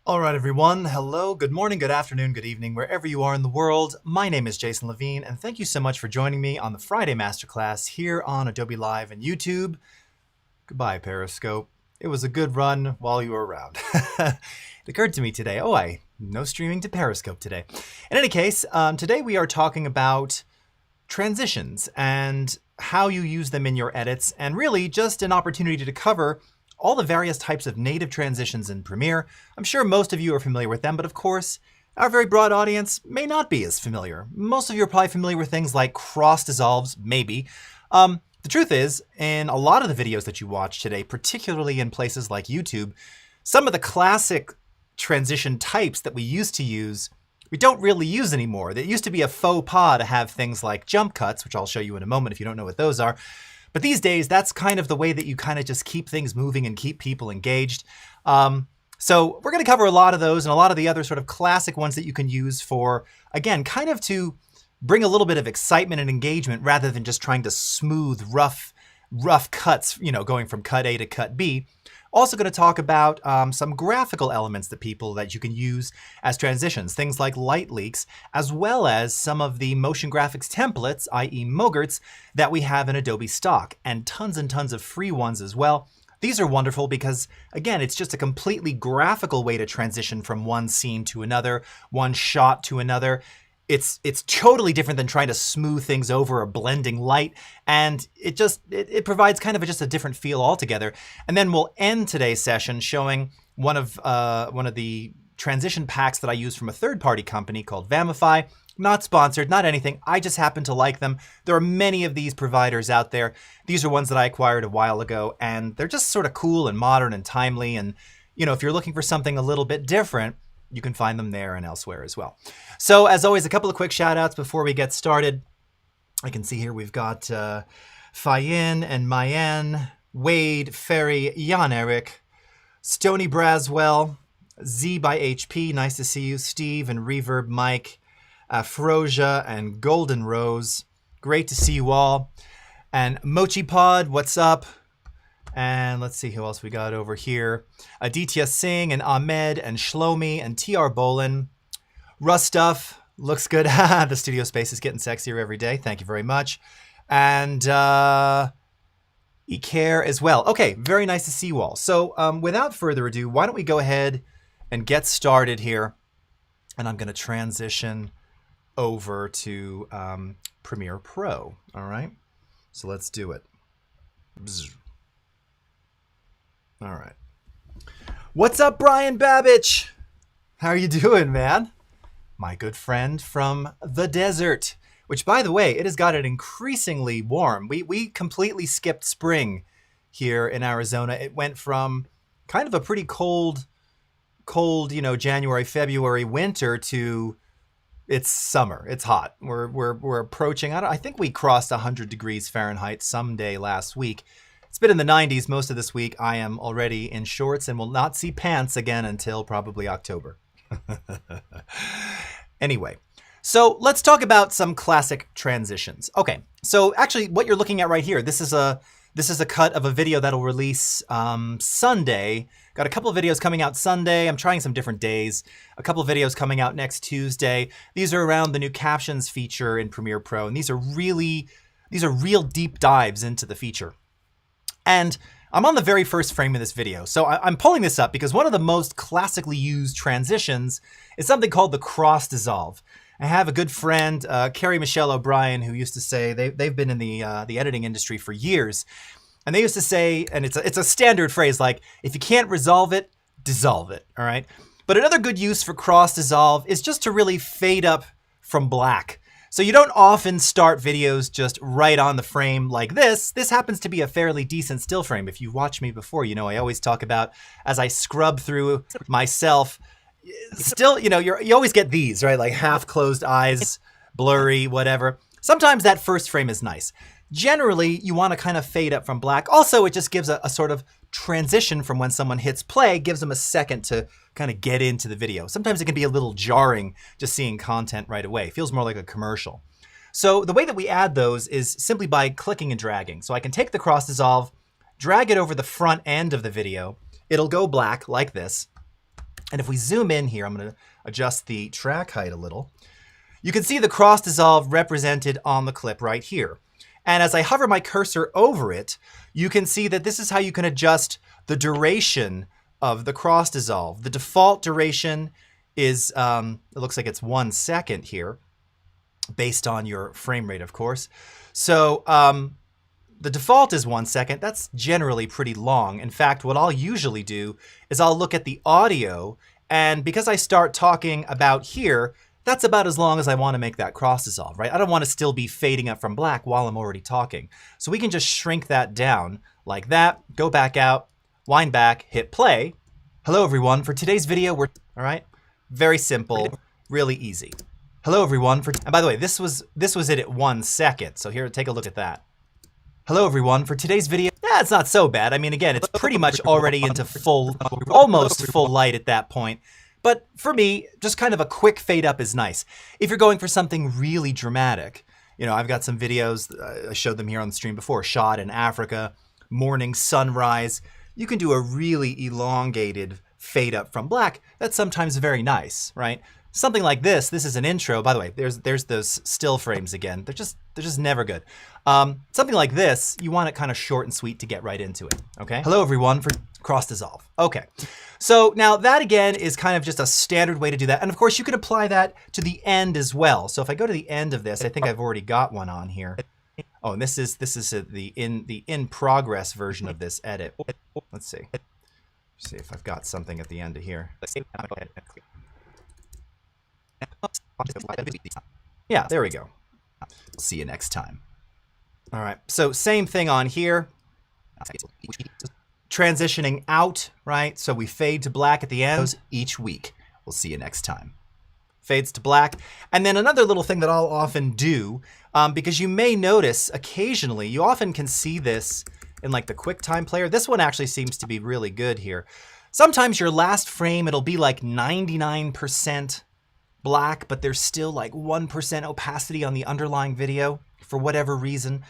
All right, everyone. Hello, good morning, good afternoon, good evening, wherever you are in the world. My name is Jason Levine, and thank you so much for joining me on the Friday Masterclass here on Adobe Live and YouTube. Goodbye, Periscope. It was a good run while you were around. It occurred to me today, no streaming to Periscope today. In any case, today we are talking about transitions and how you use them in your edits, and really just an opportunity to cover all the various types of native transitions in Premiere. I'm sure most of you are familiar with them, but of course, our very broad audience may not be as familiar. Most of you are probably familiar with things like cross dissolves, maybe. The truth is, in a lot of the videos that you watch today, particularly in places like YouTube, some of the classic transition types that we used to use, we don't really use anymore. It used to be a faux pas to have things like jump cuts, which I'll show you in a moment if you don't know what those are. But these days, that's kind of the way that you kind of just keep things moving and keep people engaged. So we're going to cover a lot of those and a lot of the other sort of classic ones that you can use for, again, kind of to bring a little bit of excitement and engagement rather than just trying to smooth, rough cuts, going from cut A to cut B. Also going to talk about some graphical elements that you can use as transitions, things like light leaks, as well as some of the motion graphics templates, i.e. MOGRTs, that we have in Adobe stock, and tons of free ones as well. These are wonderful because, again, it's just a completely graphical way to transition from one scene to another, one shot to another. It's totally different than trying to smooth things over or blending light, and it provides kind of just a different feel altogether. And then we'll end today's session showing one of the transition packs that I use from a third-party company called Vamify. Not sponsored, not anything. I just happen to like them. There are many of these providers out there. These are ones that I acquired a while ago, and they're just sort of cool and modern and timely. And if you're looking for something a little bit different, you can find them there and elsewhere as well. So as always, a couple of quick shout outs before we get started. I can see here we've got Fayin and Mayen, Wade, Ferry, Jan Eric, Stony Braswell, Z by HP, nice to see you, Steve and Reverb Mike, Afrosia and Golden Rose, great to see you all. And Mochi Pod, what's up? And let's see who else we got over here. Aditya Singh and Ahmed and Shlomi and TR Bolin. Russ Stuff, looks good. The studio space is getting sexier every day. Thank you very much. And Icare as well. Okay, very nice to see you all. So without further ado, why don't we go ahead and get started here. And I'm going to transition over to Premiere Pro. All right, so let's do it. Bzz. All right. What's up, Brian Babbage? How are you doing, man? My good friend from the desert, which, by the way, it has gotten increasingly warm. We completely skipped spring here in Arizona. It went from kind of a pretty cold, January, February, winter to it's summer. It's hot. We're approaching, I think we crossed 100 degrees Fahrenheit someday last week. It's been in the 90s most of this week. I am already in shorts and will not see pants again until probably October. Anyway, so let's talk about some classic transitions. Okay, so actually what you're looking at right here, this is a cut of a video that'll release Sunday. Got a couple of videos coming out Sunday. I'm trying some different days. A couple of videos coming out next Tuesday. These are around the new captions feature in Premiere Pro, and these are real deep dives into the feature. And I'm on the very first frame of this video. So I'm pulling this up because one of the most classically used transitions is something called the cross dissolve. I have a good friend, Carrie Michelle O'Brien, who used to say, they've been in the editing industry for years. And they used to say, and it's a standard phrase, like, if you can't resolve it, dissolve it, all right? But another good use for cross dissolve is just to really fade up from black. So you don't often start videos just right on the frame like this. This happens to be a fairly decent still frame. If you've watched me before, I always talk about as I scrub through myself, still, you always get these, right? Like half closed eyes, blurry, whatever. Sometimes that first frame is nice. Generally, you want to kind of fade up from black. Also, it just gives a sort of transition from when someone hits play, gives them a second to kind of get into the video. Sometimes it can be a little jarring just seeing content right away. It feels more like a commercial. So the way that we add those is simply by clicking and dragging. So I can take the cross dissolve, drag it over the front end of the video. It'll go black like this. And if we zoom in here, I'm going to adjust the track height a little. You can see the cross dissolve represented on the clip right here. And as I hover my cursor over it, you can see that this is how you can adjust the duration of the cross dissolve. The default duration is, it looks like it's 1 second here, based on your frame rate, of course. So the default is 1 second. That's generally pretty long. In fact, what I'll usually do is I'll look at the audio, and because I start talking about here, that's about as long as I want to make that cross dissolve, right? I don't want to still be fading up from black while I'm already talking. So we can just shrink that down like that, go back out, wind back, hit play. Hello everyone, for today's video, all right, very simple, really easy. Hello everyone, and by the way, this was it at 1 second. So here, take a look at that. Hello everyone, for today's video, it's not so bad. I mean, again, it's pretty much already into almost full light at that point. But for me, just kind of a quick fade up is nice. If you're going for something really dramatic, you know, I've got some videos, I showed them here on the stream before, shot in Africa, morning sunrise. You can do a really elongated fade up from black. That's sometimes very nice, right? Something like this is an intro. By the way, there's those still frames again. They're just never good. Something like this, you want it kind of short and sweet to get right into it, okay? Hello everyone, for cross dissolve. Okay, so now that again is kind of just a standard way to do that. And of course you could apply that to the end as well. So if I go to the end of this, I think I've already got one on here. Oh, and this is the in progress version of this edit. Let's see. See if I've got something at the end of here. Yeah, there we go. See you next time. All right, so same thing on here. Transitioning out, right? So we fade to black at the end each week. We'll see you next time. Fades to black. And then another little thing that I'll often do, because you may notice occasionally, you often can see this in like the QuickTime player. This one actually seems to be really good here. Sometimes your last frame, it'll be like 99% black, but there's still like 1% opacity on the underlying video for whatever reason.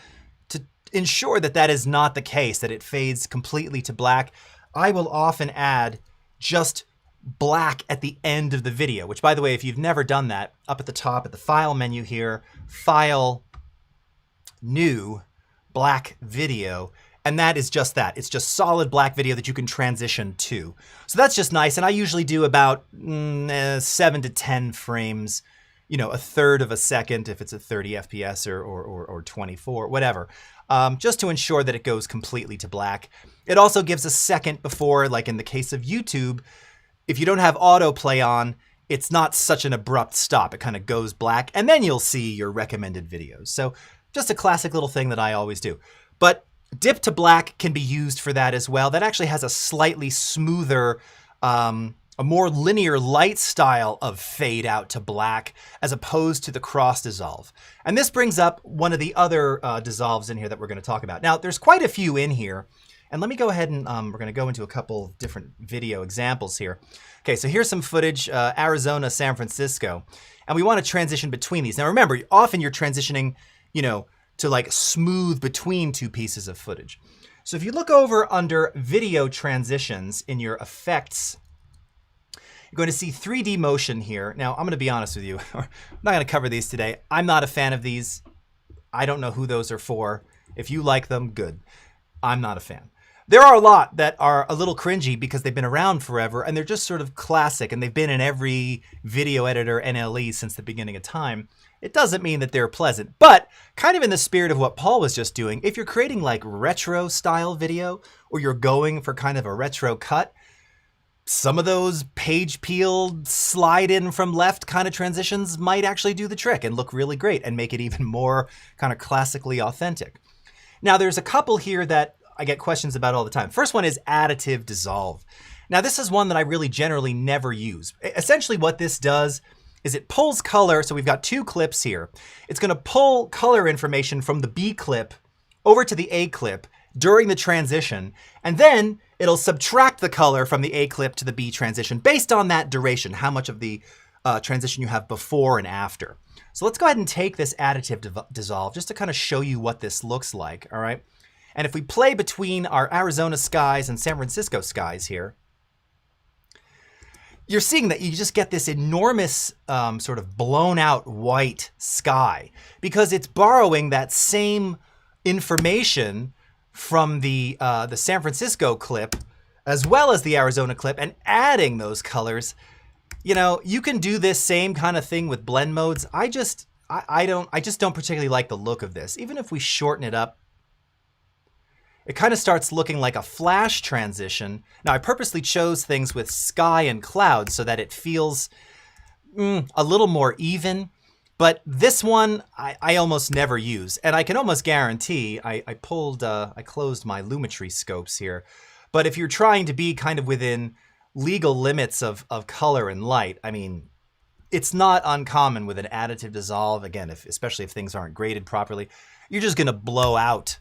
To ensure that that is not the case, that it fades completely to black, I will often add just black at the end of the video, which by the way, if you've never done that, up at the top at the file menu here, file, new, black video, and that is just that. It's just solid black video that you can transition to. So that's just nice. And I usually do about 7 to 10 frames, you know, a third of a second if it's a 30 FPS or 24, whatever, just to ensure that it goes completely to black. It also gives a second before, like in the case of YouTube, if you don't have autoplay on, it's not such an abrupt stop. It kind of goes black, and then you'll see your recommended videos. So just a classic little thing that I always do. But dip to black can be used for that as well. That actually has a slightly smoother, a more linear light style of fade out to black as opposed to the cross dissolve. And this brings up one of the other dissolves in here that we're going to talk about. Now, there's quite a few in here. And let me go ahead and we're going to go into a couple different video examples here. Okay, so here's some footage, Arizona, San Francisco. And we want to transition between these. Now remember, often you're transitioning, you know, to like smooth between two pieces of footage. So if you look over under video transitions in your effects, you're going to see 3D motion here. Now I'm going to be honest with you, I'm not going to cover these today. I'm not a fan of these. I don't know who those are for. If you like them, good. I'm not a fan. There are a lot that are a little cringy because they've been around forever and they're just sort of classic and they've been in every video editor NLE since the beginning of time. It doesn't mean that they're pleasant, but kind of in the spirit of what Paul was just doing, if you're creating like retro style video or you're going for kind of a retro cut, some of those page peeled slide in from left kind of transitions might actually do the trick and look really great and make it even more kind of classically authentic. Now there's a couple here that I get questions about all the time. First one is additive dissolve. Now this is one that I really generally never use. Essentially what this does is it pulls color. So we've got two clips here. It's going to pull color information from the B clip over to the A clip during the transition. And then it'll subtract the color from the A clip to the B transition based on that duration, how much of the transition you have before and after. So let's go ahead and take this additive dissolve just to kind of show you what this looks like. All right. And if we play between our Arizona skies and San Francisco skies here, you're seeing that you just get this enormous sort of blown out white sky because it's borrowing that same information from the San Francisco clip as well as the Arizona clip and adding those colors. You know, you can do this same kind of thing with blend modes. I just don't particularly like the look of this. Even if we shorten it up, it kind of starts looking like a flash transition. Now, I purposely chose things with sky and clouds so that it feels a little more even. But this one, I almost never use. And I can almost guarantee, I closed my Lumetri scopes here. But if you're trying to be kind of within legal limits of color and light, I mean, it's not uncommon with an additive dissolve. Again, especially if things aren't graded properly, you're just going to blow out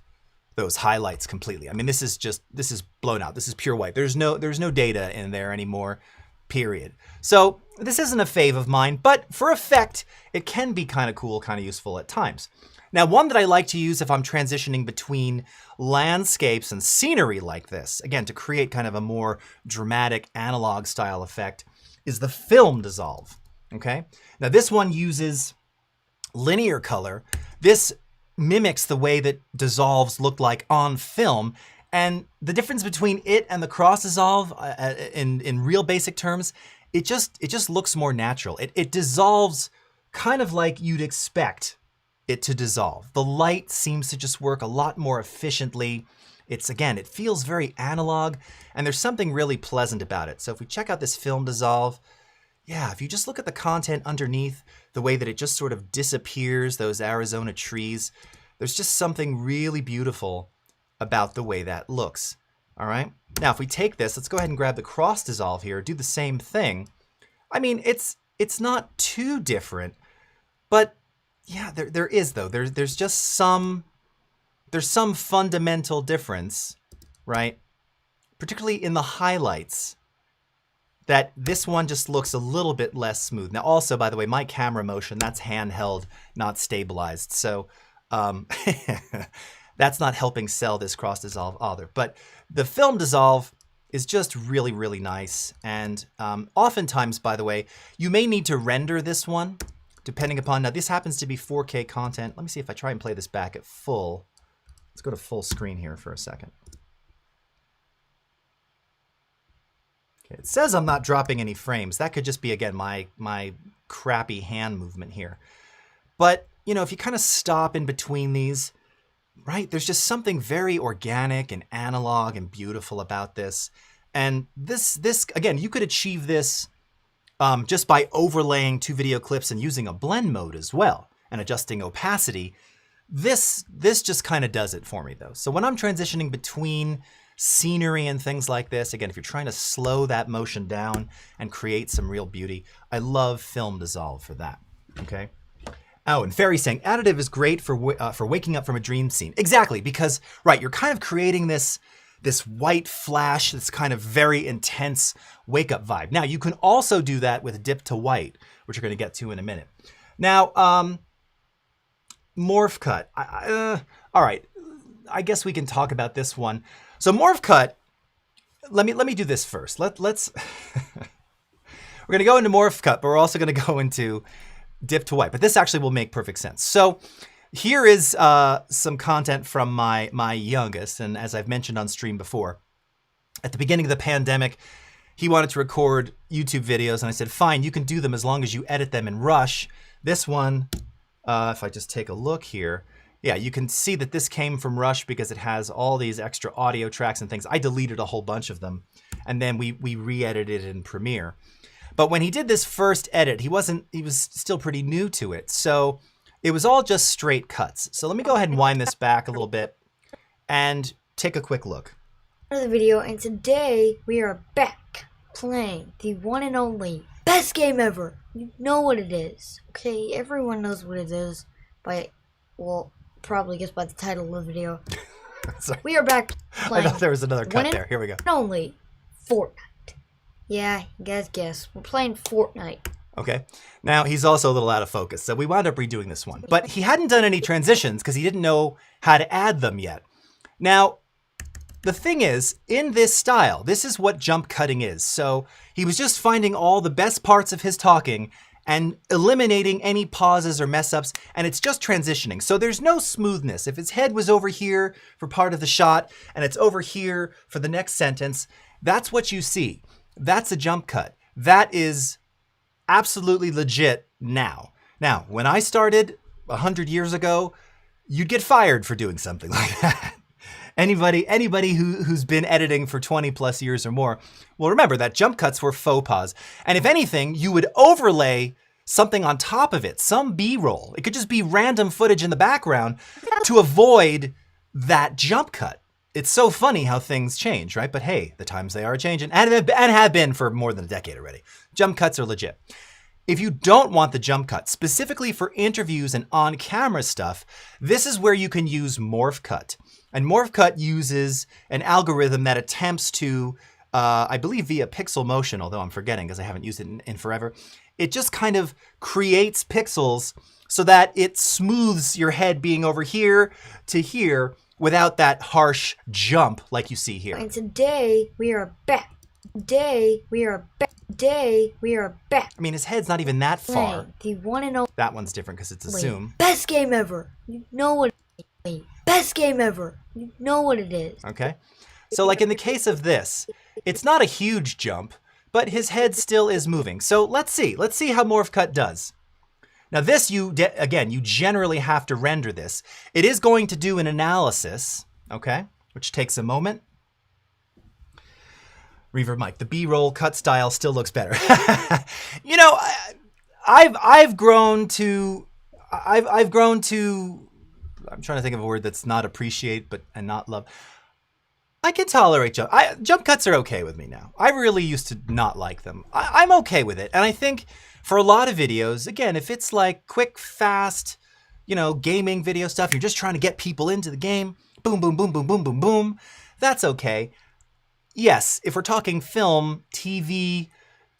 those highlights completely. I mean, this is blown out. This is pure white. There's no data in there anymore, period. So this isn't a fave of mine, but for effect, it can be kind of cool, kind of useful at times. Now, one that I like to use if I'm transitioning between landscapes and scenery like this, again, to create kind of a more dramatic analog style effect, is the film dissolve, okay? Now, this one uses linear color. This mimics the way that dissolves look like on film. And the difference between it and the cross dissolve in real basic terms, it just looks more natural. It dissolves kind of like you'd expect it to dissolve. The light seems to just work a lot more efficiently. It feels very analog, and there's something really pleasant about it. So if we check out this film dissolve, yeah, if you just look at the content underneath, the way that it just sort of disappears, those Arizona trees, there's just something really beautiful about the way that looks. All right. Now, if we take this, let's go ahead and grab the cross dissolve here, do the same thing. I mean, it's not too different, but yeah, there is though. There's just some fundamental difference, right? Particularly in the highlights, that this one just looks a little bit less smooth. Now, also, by the way, my camera motion, that's handheld, not stabilized. So that's not helping sell this cross dissolve either. But the film dissolve is just really, really nice. And oftentimes, by the way, you may need to render this one depending upon, now this happens to be 4K content. Let me see if I try and play this back at full. Let's go to full screen here for a second. Okay, it says I'm not dropping any frames. That could just be, again, my crappy hand movement here. But, you know, if you kind of stop in between these, right, there's just something very organic and analog and beautiful about this. And this again, you could achieve this just by overlaying 2 video clips and using a blend mode as well and adjusting opacity. This just kind of does it for me though. So when I'm transitioning between scenery and things like this, again, if you're trying to slow that motion down and create some real beauty, I love film dissolve for that, okay? Oh, and Ferry's saying additive is great for waking up from a dream scene. Exactly, because, right, you're kind of creating this white flash, this kind of very intense wake-up vibe. Now, you can also do that with dip to white, which we're going to get to in a minute. Now, morph cut. All right, I guess we can talk about this one. So morph cut, let me do this first. Let's we're going to go into morph cut, but we're also going to go into dip to white. But this actually will make perfect sense. So here is some content from my youngest, and as I've mentioned on stream before, at the beginning of the pandemic, he wanted to record YouTube videos, and I said, fine, you can do them as long as you edit them in Rush. This one, if I just take a look here, yeah, you can see that this came from Rush because it has all these extra audio tracks and things. I deleted a whole bunch of them, and then we re-edited it in Premiere. But when he did this first edit, he was still pretty new to it. So it was all just straight cuts. So let me go ahead and wind this back a little bit and take a quick look. Another video, and today we are back playing the one and only best game ever. You know what it is, okay? Everyone knows what it is by, well, probably just by the title of the video. We are back playing. I thought there was another cut there. Here we go. Only Fortnite. Yeah, you guys guess. We're playing Fortnite. Okay. Now, he's also a little out of focus, so we wound up redoing this one. But he hadn't done any transitions because he didn't know how to add them yet. Now, the thing is, in this style, this is what jump cutting is. So he was just finding all the best parts of his talking and eliminating any pauses or mess ups, and it's just transitioning. So there's no smoothness. If his head was over here for part of the shot and it's over here for the next sentence, that's what you see. That's a jump cut. That is absolutely legit now. Now, when I started 100 years ago, you'd get fired for doing something like that. Anybody who's been editing for 20 plus years or more will remember that jump cuts were faux pas. And if anything, you would overlay something on top of it, some B-roll. It could just be random footage in the background to avoid that jump cut. It's so funny how things change, right? But hey, the times they are changing and have been for more than a decade already. Jump cuts are legit. If you don't want the jump cut, specifically for interviews and on-camera stuff, this is where you can use morph cut. And morph cut uses an algorithm that attempts to, I believe via pixel motion, although I'm forgetting because I haven't used it in forever. It just kind of creates pixels so that it smooths your head being over here to here without that harsh jump like you see here. And today we are back. Today we are back. Today we are back. I mean, his head's not even that far. The one and only. That one's different because it's a zoom. Best game ever. You know what it is. Best game ever. You know what it is. Okay. So like in the case of this, it's not a huge jump, but his head still is moving. So let's see how morph cut does. Now this, again, you generally have to render this. It is going to do an analysis, okay, which takes a moment. Reverb mic, the B-roll cut style still looks better. You know, I've grown to, I'm trying to think of a word that's not appreciate, and not love. I can tolerate jump cuts are okay with me now. I really used to not like them. I'm okay with it. And I think for a lot of videos, again, if it's like quick, fast, you know, gaming video stuff, you're just trying to get people into the game, boom, boom, boom, boom, boom, boom, boom, that's okay. Yes, if we're talking film, TV,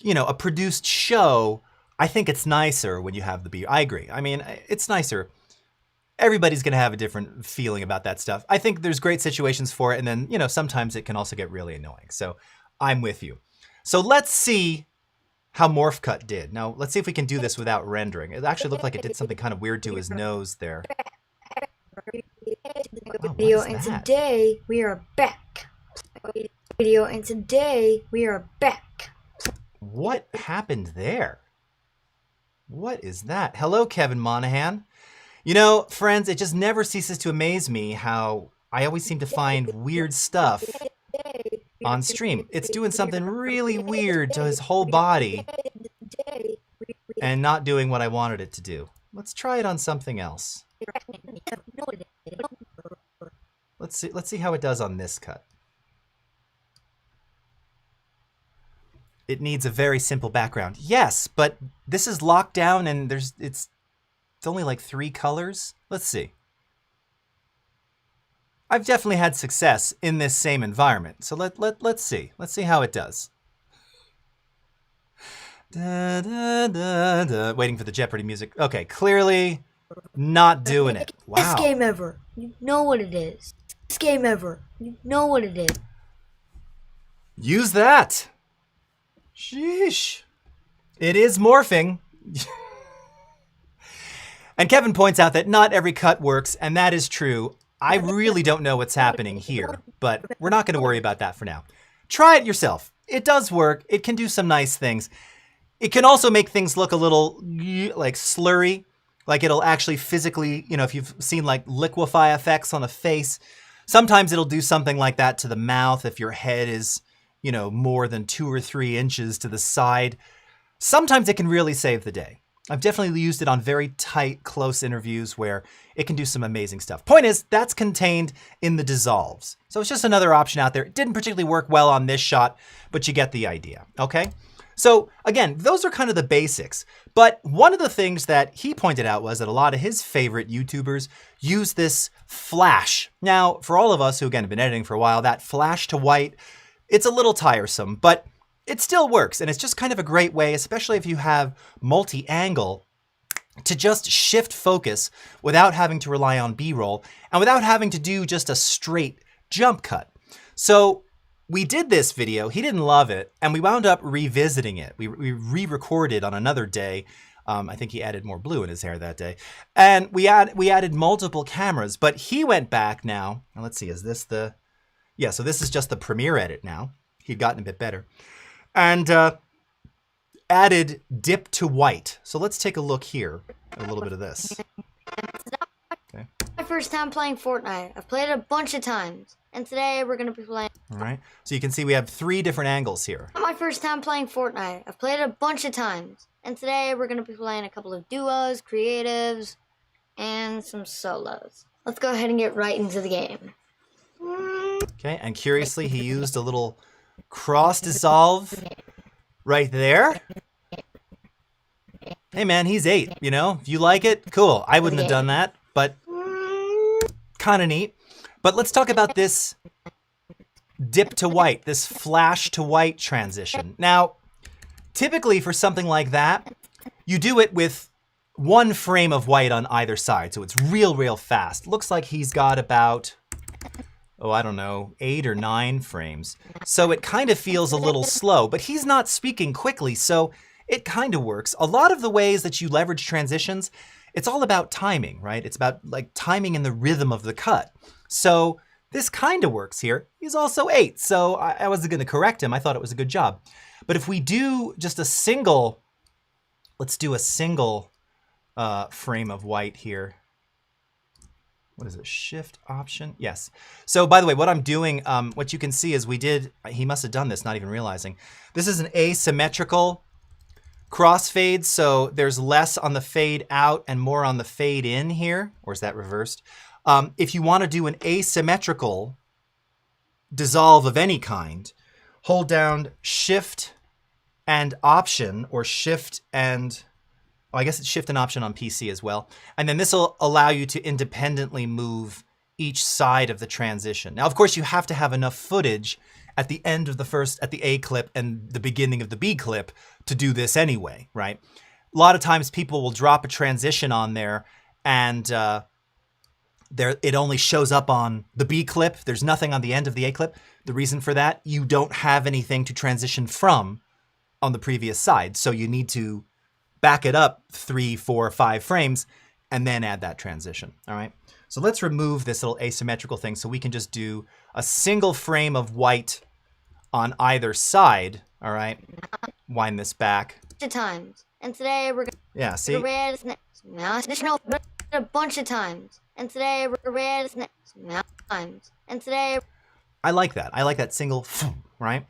you know, a produced show, I think it's nicer when you have the B. I agree. I mean, it's nicer. Everybody's going to have a different feeling about that stuff. I think there's great situations for it. And then, you know, sometimes it can also get really annoying. So I'm with you. So let's see how morph cut did. Now, let's see if we can do this without rendering. It actually looked like it did something kind of weird to his nose there. Video, and today we are back. Video, and today we are back. What happened there? What is that? Hello, Kevin Monahan. You know, friends, it just never ceases to amaze me how I always seem to find weird stuff on stream. It's doing something really weird to his whole body and not doing what I wanted it to do. Let's try it on something else. Let's see how it does on this cut. It needs a very simple background. Yes, but this is locked down and it's only like 3 colors. Let's see. I've definitely had success in this same environment. So let's see. Let's see how it does. Da, da, da, da. Waiting for the Jeopardy music. Okay, clearly not doing it. Wow. Best game ever. You know what it is. Best game ever. You know what it is. Use that. Sheesh. It is morphing. And Kevin points out that not every cut works, and that is true. I really don't know what's happening here, but we're not going to worry about that for now. Try it yourself. It does work. It can do some nice things. It can also make things look a little like slurry, like it'll actually physically, you know, if you've seen like liquefy effects on a face, sometimes it'll do something like that to the mouth if your head is, you know, more than 2 or 3 inches to the side. Sometimes it can really save the day. I've definitely used it on very tight, close interviews where it can do some amazing stuff. Point is, that's contained in the dissolves. So it's just another option out there. It didn't particularly work well on this shot, but you get the idea, okay? So again, those are kind of the basics. But one of the things that he pointed out was that a lot of his favorite YouTubers use this flash. Now, for all of us who, again, have been editing for a while, that flash to white, it's a little tiresome, but it still works, and it's just kind of a great way, especially if you have multi-angle, to just shift focus without having to rely on B-roll and without having to do just a straight jump cut. So we did this video, he didn't love it, and we wound up revisiting it. We re-recorded on another day. I think he added more blue in his hair that day. And we added multiple cameras, but he went back now. Now let's see, is this the... Yeah, so this is just the premiere edit now. He'd gotten a bit better. And added dip to white. So let's take a look here at a little bit of this. Okay. My first time playing Fortnite. I've played it a bunch of times. And today we're going to be playing... All right. So you can see we have 3 different angles here. Not my first time playing Fortnite. I've played it a bunch of times. And today we're going to be playing a couple of duos, creatives, and some solos. Let's go ahead and get right into the game. Okay, and curiously, he used a little cross dissolve right there. Hey man, he's 8, you know? If you like it, cool. I wouldn't have done that, but kind of neat. But let's talk about this dip to white, this flash to white transition. Now, typically for something like that, you do it with 1 frame of white on either side, so it's real fast. Looks like he's got about... oh, I don't know, 8 or 9 frames. So it kind of feels a little slow, but he's not speaking quickly, so it kind of works. A lot of the ways that you leverage transitions, it's all about timing, right? It's about like timing in the rhythm of the cut. So this kind of works here. He's also 8, so I wasn't going to correct him. I thought it was a good job. But if we do just a single, let's do a single frame of white here. What is it? Shift Option? Yes. So by the way, what I'm doing, what you can see is he must have done this, not even realizing. This is an asymmetrical crossfade, so there's less on the fade out and more on the fade in here. Or is that reversed? If you want to do an asymmetrical dissolve of any kind, hold down Shift and Option, or Shift and... I guess it's Shift and Option on PC as well. And then this will allow you to independently move each side of the transition. Now, of course, you have to have enough footage at the end of at the A clip and the beginning of the B clip to do this anyway, right? A lot of times people will drop a transition on there and it only shows up on the B clip. There's nothing on the end of the A clip. The reason for that, you don't have anything to transition from on the previous side. So you need to back it up 3, 4, 5 frames, and then add that transition, all right? So let's remove this little asymmetrical thing so we can just do a single frame of white on either side, all right? Wind this back. Times. And today we're going to... Yeah, see? Additional a bunch of times. And today we're times. And today... I like that. I like that single, right?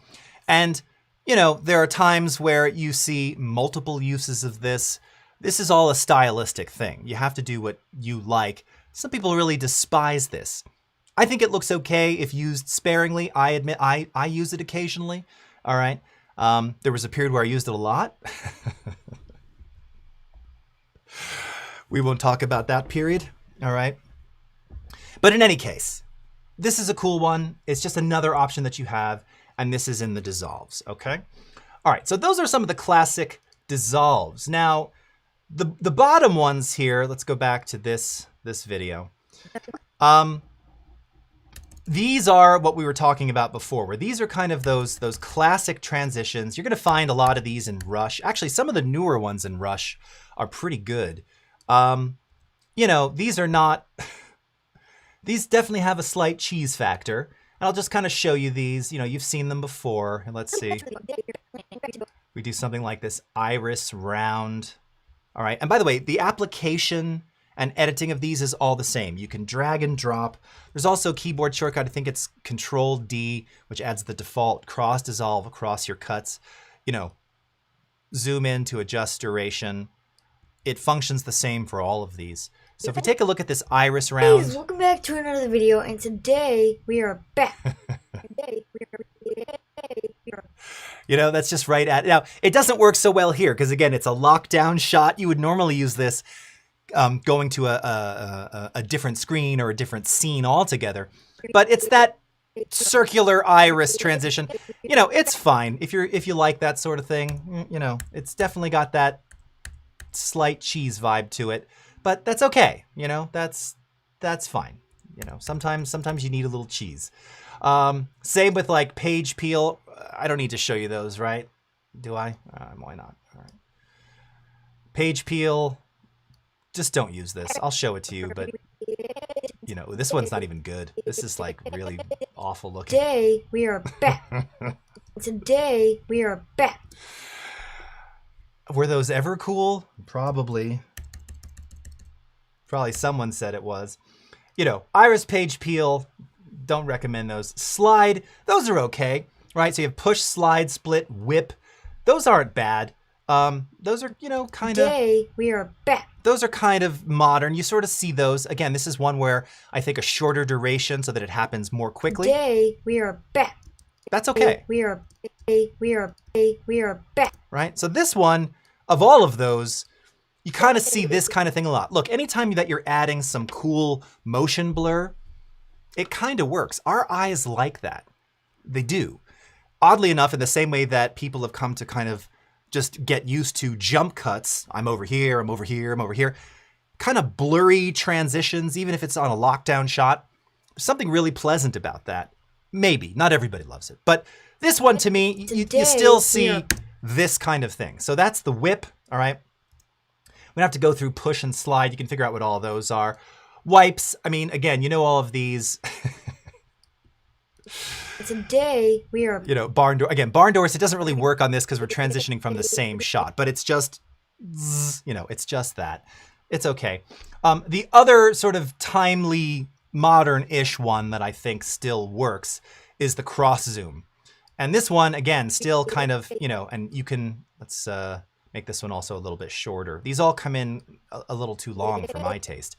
And... you know, there are times where you see multiple uses of this. This is all a stylistic thing. You have to do what you like. Some people really despise this. I think it looks okay if used sparingly. I admit I use it occasionally. All right. There was a period where I used it a lot. We won't talk about that period. All right. But in any case, this is a cool one. It's just another option that you have. And this is in the dissolves, okay? All right, so those are some of the classic dissolves. Now, the bottom ones here, let's go back to this video. These are what we were talking about before, where these are kind of those classic transitions. You're gonna find a lot of these in Rush. Actually, some of the newer ones in Rush are pretty good. You know, these are not, these definitely have a slight cheese factor. And I'll just kind of show you these. You know, you've seen them before. And let's see. We do something like this iris round. All right. And by the way, the application and editing of these is all the same. You can drag and drop. There's also a keyboard shortcut. I think it's Control D, which adds the default cross dissolve across your cuts. You know, zoom in to adjust duration. It functions the same for all of these. So if we take a look at this iris round. Guys, welcome back to another video, and today we are back. You know, that's just right at... Now, it doesn't work so well here, because again, it's a lockdown shot. You would normally use this going to a different screen or a different scene altogether. But it's that circular iris transition. You know, it's fine. If you like that sort of thing, you know, it's definitely got that slight cheese vibe to it. But that's okay, you know, that's fine. You know, sometimes you need a little cheese. Same with like page peel. I don't need to show you those, right? Do I? Why not? All right. Page peel. Just don't use this. I'll show it to you, but you know, this one's not even good. This is like really awful looking. Today we are back. Today we are back. Were those ever cool? Probably. Probably someone said it was. You know, iris page peel, don't recommend those. Slide, those are okay, right? So you have push, slide, split, whip. Those aren't bad. Those are, you know, kind of... Today we are back. Those are kind of modern. You sort of see those. Again, this is one where I think a shorter duration so that it happens more quickly. Today we are back. That's okay. We are back. Right? So this one, of all of those, you kind of see this kind of thing a lot. Look, anytime that you're adding some cool motion blur, it kind of works. Our eyes like that. They do. Oddly enough, in the same way that people have come to kind of just get used to jump cuts. I'm over here, I'm over here, I'm over here. Kind of blurry transitions, even if it's on a lockdown shot. There's something really pleasant about that. Maybe. Not everybody loves it. But this one, to me, you still see this kind of thing. So that's the whip, all right? We don't have to go through push and slide. You can figure out what all those are. Wipes, I mean, again, you know all of these. Today we are... You know, barn door. Again, barn doors, it doesn't really work on this because we're transitioning from the same shot. But it's just, you know, it's just that. It's okay. The other sort of timely, modern-ish one that I think still works is the cross zoom. And this one, again, still kind of, you know, and you can, let's make this one also a little bit shorter. These all come in a little too long for my taste.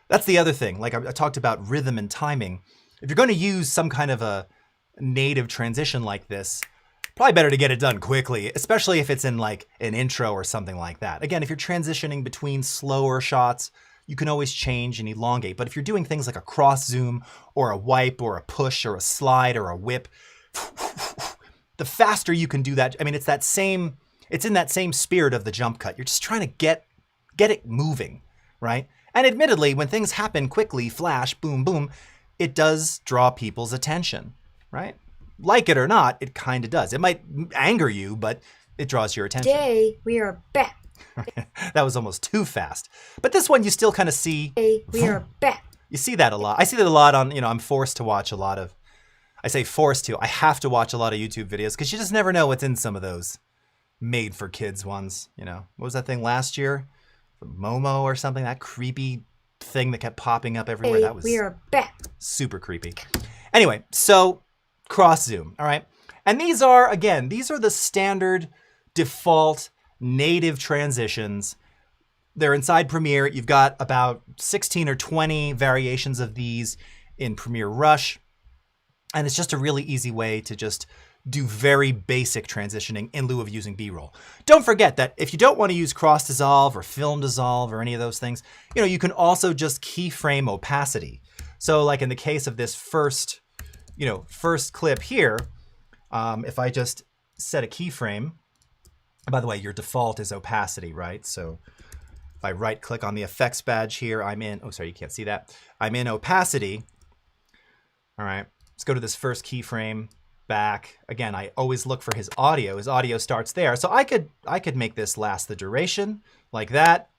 That's the other thing. Like I talked about rhythm and timing. If you're going to use some kind of a native transition like this, probably better to get it done quickly, especially if it's in like an intro or something like that. Again, if you're transitioning between slower shots, you can always change and elongate. But if you're doing things like a cross zoom or a wipe or a push or a slide or a whip, the faster you can do that, I mean, it's in that same spirit of the jump cut. You're just trying to get it moving, right? And admittedly, when things happen quickly, flash, boom, boom, it does draw people's attention, right? Like it or not, it kind of does. It might anger you, but it draws your attention. Today we are back. That was almost too fast. But this one you still kind of see. Today we are back. You see that a lot. I see that a lot on, you know, I'm forced to watch a lot of, I say forced to, I have to watch a lot of YouTube videos because you just never know what's in some of those made for kids ones. You know, what was that thing last year? Momo or something, that creepy thing that kept popping up everywhere. That was we are back. Super creepy. Anyway, so cross zoom, all right? And these are, again, these are the standard default native transitions. They're inside Premiere. You've got about 16 or 20 variations of these in Premiere Rush. And it's just a really easy way to just do very basic transitioning in lieu of using B-roll. Don't forget that if you don't want to use cross dissolve or film dissolve or any of those things, you know, you can also just keyframe opacity. So like in the case of this first clip here, if I just set a keyframe, and by the way, your default is opacity, right? So if I right click on the effects badge here, I'm in, oh, sorry, you can't see that. I'm in opacity. All right, let's go to this first keyframe. Back again, I always look for his audio. His audio starts there, so I could make this last the duration like that.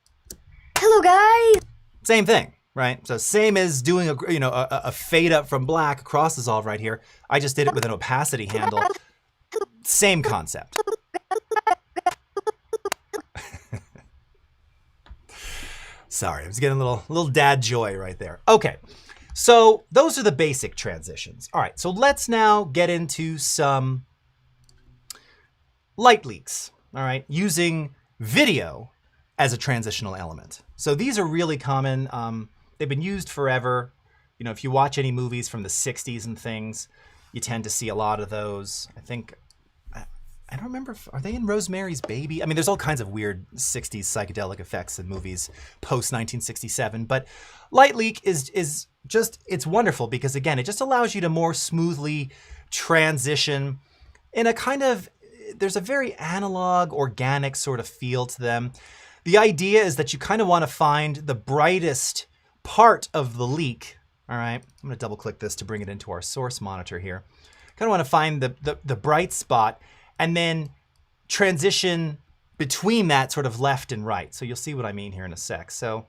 Hello, guys. Same thing, right? So same as doing a fade up from black cross dissolve right here. I just did it with an opacity handle. Same concept. Sorry, I was getting a little dad joy right there. Okay. So those are the basic transitions. All right, so let's now get into some light leaks, all right, using video as a transitional element. So these are really common. They've been used forever. You know, if you watch any movies from the 60s and things, you tend to see a lot of those. I think, I don't remember, are they in Rosemary's Baby? I mean, there's all kinds of weird 60s psychedelic effects in movies post-1967, but light leak is just, it's wonderful because again, it just allows you to more smoothly transition in a kind of, there's a very analog, organic sort of feel to them. The idea is that you kind of want to find the brightest part of the leak All right, I'm going to double click this to bring it into our source monitor here. Kind of want to find the bright spot and then transition between that sort of left and right. So you'll see what I mean here in a sec. So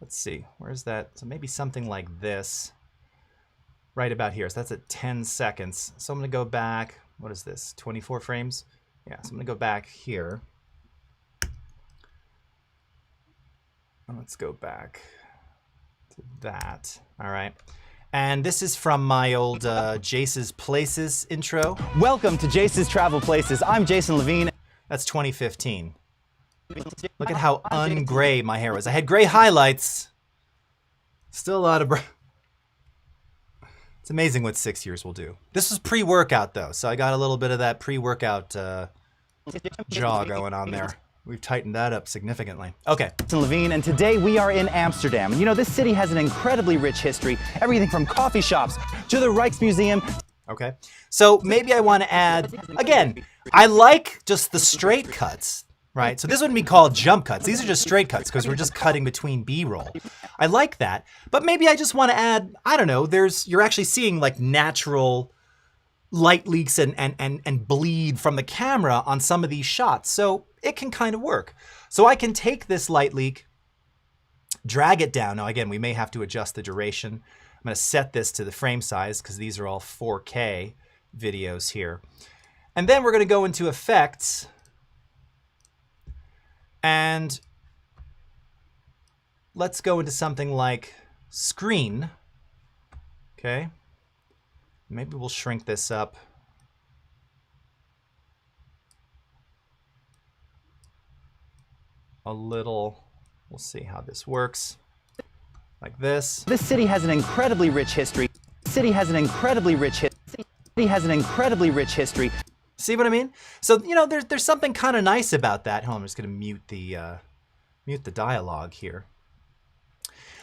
let's see, where's that? So maybe something like this right about here. So that's at 10 seconds. So I'm going to go back. What is this? 24 frames? Yeah, so I'm going to go back here. And let's go back to that. All right. And this is from my old Jace's Places intro. Welcome to Jace's Travel Places. I'm Jason Levine. That's 2015. Look at how ungray my hair was. I had gray highlights. Still a lot of... It's amazing what 6 years will do. This was pre-workout, though, so I got a little bit of that pre-workout jaw going on there. We've tightened that up significantly. Okay. Jason Levine, and today we are in Amsterdam. You know, this city has an incredibly rich history, everything from coffee shops to the Rijksmuseum. Okay. So maybe I want to add, again, I like just the straight cuts, right? So this wouldn't be called jump cuts. These are just straight cuts because we're just cutting between B-roll. I like that. But maybe I just want to add, I don't know, you're actually seeing like natural light leaks and bleed from the camera on some of these shots. So it can kind of work. So I can take this light leak, drag it down. Now, again, we may have to adjust the duration. I'm going to set this to the frame size because these are all 4K videos here. And then we're going to go into effects and let's go into something like screen. Okay. Maybe we'll shrink this up. A little. We'll see how this works. Like this. This city has an incredibly rich history. City has an incredibly rich history. City has an incredibly rich history. See what I mean? So, you know, there's something kind of nice about that. Hold on, I'm just going to mute the dialogue here.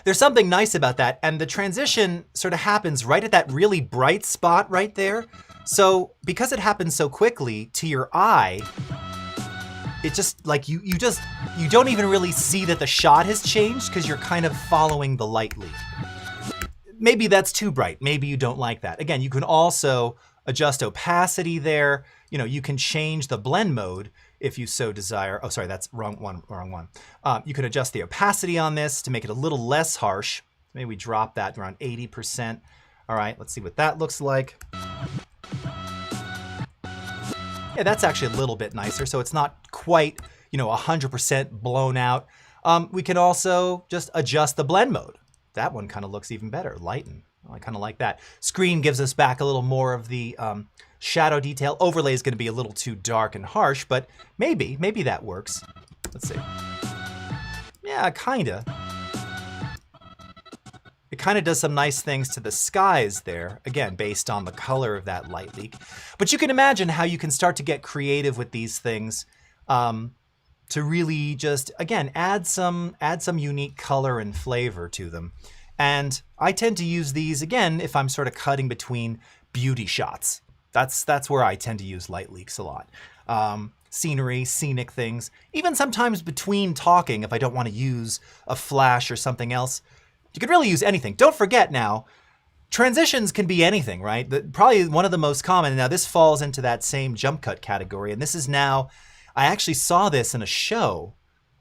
There's something nice about that, and the transition sort of happens right at that really bright spot right there. So because it happens so quickly to your eye, it just like you don't even really see that the shot has changed because you're kind of following the light leak. Maybe that's too bright. Maybe you don't like that. Again, you can also adjust opacity there. You know, you can change the blend mode if you so desire. Oh, sorry, that's wrong one. You can adjust the opacity on this to make it a little less harsh. Maybe we drop that around 80%. All right, let's see what that looks like. Yeah, that's actually a little bit nicer, so it's not quite, 100% blown out. We can also just adjust the blend mode. That one kind of looks even better, lighten. I kind of like that. Screen gives us back a little more of the shadow detail. Overlay is going to be a little too dark and harsh, but maybe that works. Let's see. Yeah, kinda. It kind of does some nice things to the skies there, again, based on the color of that light leak. But you can imagine how you can start to get creative with these things to really just, again, add some unique color and flavor to them. And I tend to use these, again, if I'm sort of cutting between beauty shots. That's where I tend to use light leaks a lot. Scenery, scenic things. Even sometimes between talking, if I don't want to use a flash or something else. You could really use anything. Don't forget now, transitions can be anything, right? Probably one of the most common. Now this falls into that same jump cut category. And this is now, I actually saw this in a show,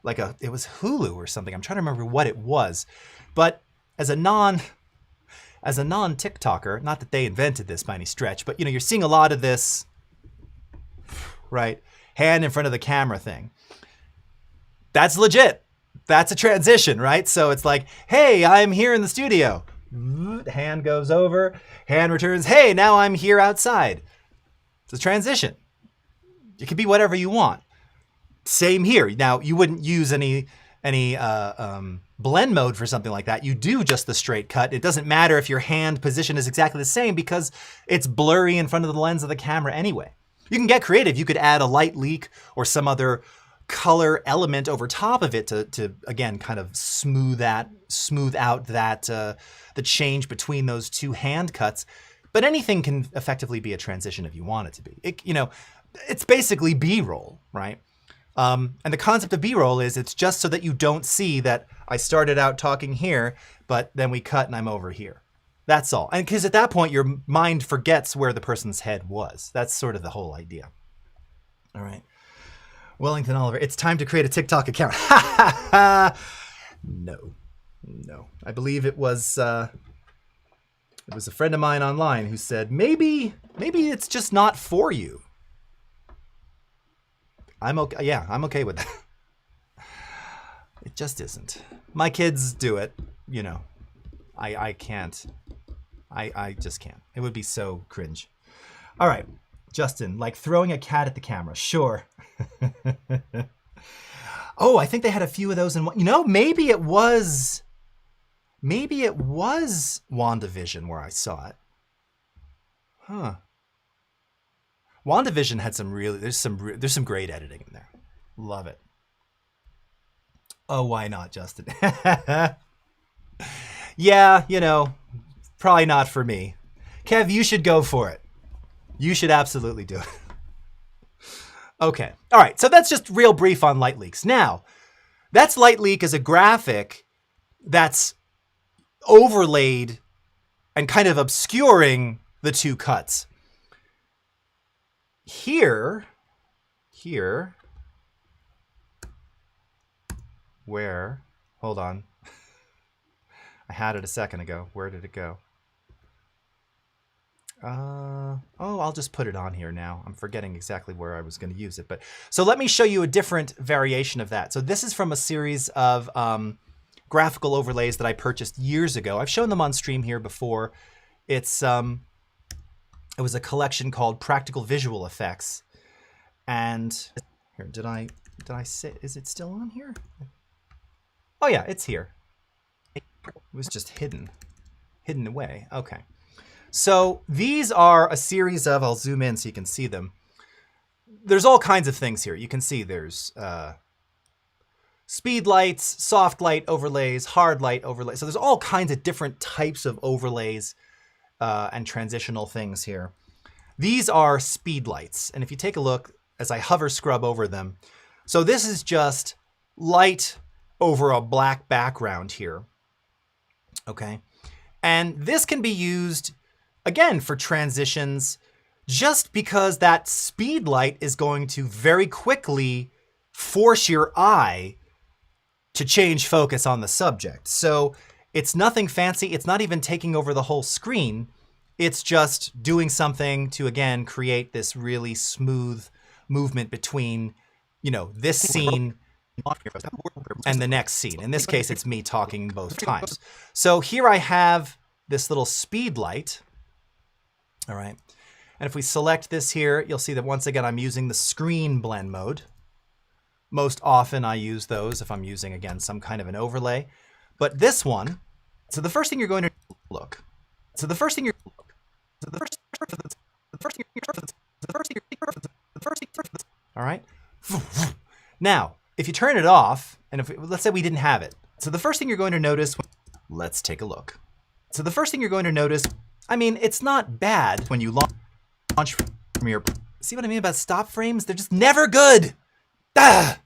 it was Hulu or something. I'm trying to remember what it was. But as a non-TikToker, not that they invented this by any stretch, but you're seeing a lot of this, right? Hand in front of the camera thing. That's legit. That's a transition, right? So it's like, hey, I'm here in the studio. Hand goes over, hand returns, hey, now I'm here outside. It's a transition. It can be whatever you want. Same here. Now, you wouldn't use any blend mode for something like that. You do just the straight cut. It doesn't matter if your hand position is exactly the same because it's blurry in front of the lens of the camera anyway. You can get creative. You could add a light leak or some other color element over top of it to again, kind of smooth out that the change between those two hand cuts. But anything can effectively be a transition if you want it to be. It's basically B-roll, right? And the concept of B-roll is it's just so that you don't see that I started out talking here, but then we cut and I'm over here. That's all. And because at that point, your mind forgets where the person's head was. That's sort of the whole idea. All right. Wellington Oliver, it's time to create a TikTok account. No. I believe it was a friend of mine online who said, maybe it's just not for you. I'm okay. Yeah, I'm okay with that. It just isn't. My kids do it, you know. I can't. I just can't. It would be so cringe. All right, Justin, like throwing a cat at the camera. Sure. Oh, I think they had a few of those in one. You know, maybe it was WandaVision where I saw it. Huh. WandaVision had some really, there's some great editing in there. Love it. Oh, why not, Justin? Yeah, you know, probably not for me. Kev, you should go for it. You should absolutely do it. Okay. All right. So that's just real brief on light leaks. Now, that's light leak as a graphic that's overlaid and kind of obscuring the two cuts. Here, where, hold on. I had it a second ago. Where did it go? Oh, I'll just put it on here now. I'm forgetting exactly where I was going to use it. But so let me show you a different variation of that. So this is from a series of graphical overlays that I purchased years ago. I've shown them on stream here before. It was a collection called Practical Visual Effects. And here, did I say, is it still on here? Oh yeah, it's here. It was just hidden away. Okay. So these are a series of, I'll zoom in so you can see them. There's all kinds of things here. You can see there's speed lights, soft light overlays, hard light overlays. So there's all kinds of different types of overlays and transitional things here. These are speed lights. And if you take a look as I hover scrub over them, so this is just light over a black background here. Okay. And this can be used again for transitions just because that speed light is going to very quickly force your eye to change focus on the subject. So it's nothing fancy. It's not even taking over the whole screen. It's just doing something to, again, create this really smooth movement between, you know, this scene and the next scene. In this case, it's me talking both times. So here I have this little speed light. All right. And if we select this here, you'll see that once again, I'm using the screen blend mode. Most often I use those if I'm using, again, some kind of an overlay. But this one, so the first thing you're going to look. So the first thing you're, all right. Now, if you turn it off, and if let's say we didn't have it. So the first thing you're going to notice, let's take a look. So the first thing you're going to notice, I mean, it's not bad when you launch from your, see what I mean about stop frames? They're just never good. Ah!